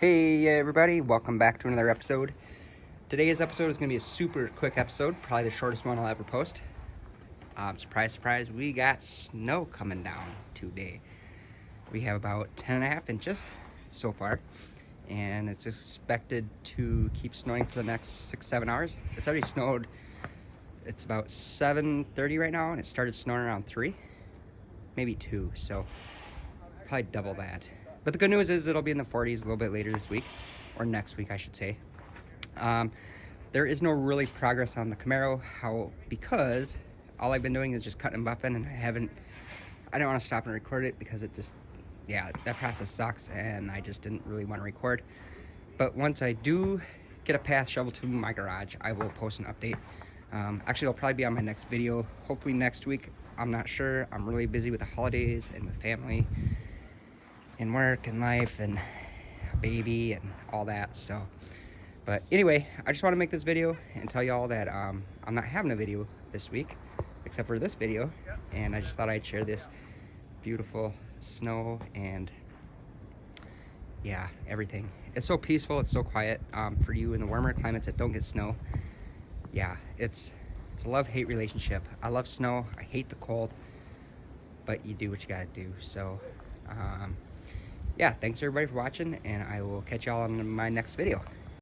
Hey everybody, welcome back to another episode. Today's episode is going to be a super quick episode, probably the shortest one I'll ever post. Surprise, surprise, we got snow coming down today. We have about 10.5 inches so far, and it's expected to keep snowing for the next 6-7 hours. It's already snowed, it's about 7:30 right now, and it started snowing around 3, maybe 2, so probably double that. But the good news is it'll be in the 40s a little bit later this week, or next week I should say. There is no really progress on the Camaro, because all I've been doing is just cutting and buffing, and I didn't want to stop and record it because it just, yeah, that process sucks, and I just didn't really want to record. But once I do get a path shovel to my garage, I will post an update. Actually, it'll probably be on my next video, hopefully next week. I'm not sure. I'm really busy with the holidays and with family and work and life and a baby and all that. So, but anyway, I just want to make this video and tell y'all that I'm not having a video this week except for this video, and I just thought I'd share this beautiful snow and yeah, everything. It's so peaceful, it's so quiet. For you in the warmer climates that don't get snow, yeah, it's a love-hate relationship. I love snow, I hate the cold, but you do what you gotta do. So yeah, thanks everybody for watching, and I will catch y'all on my next video.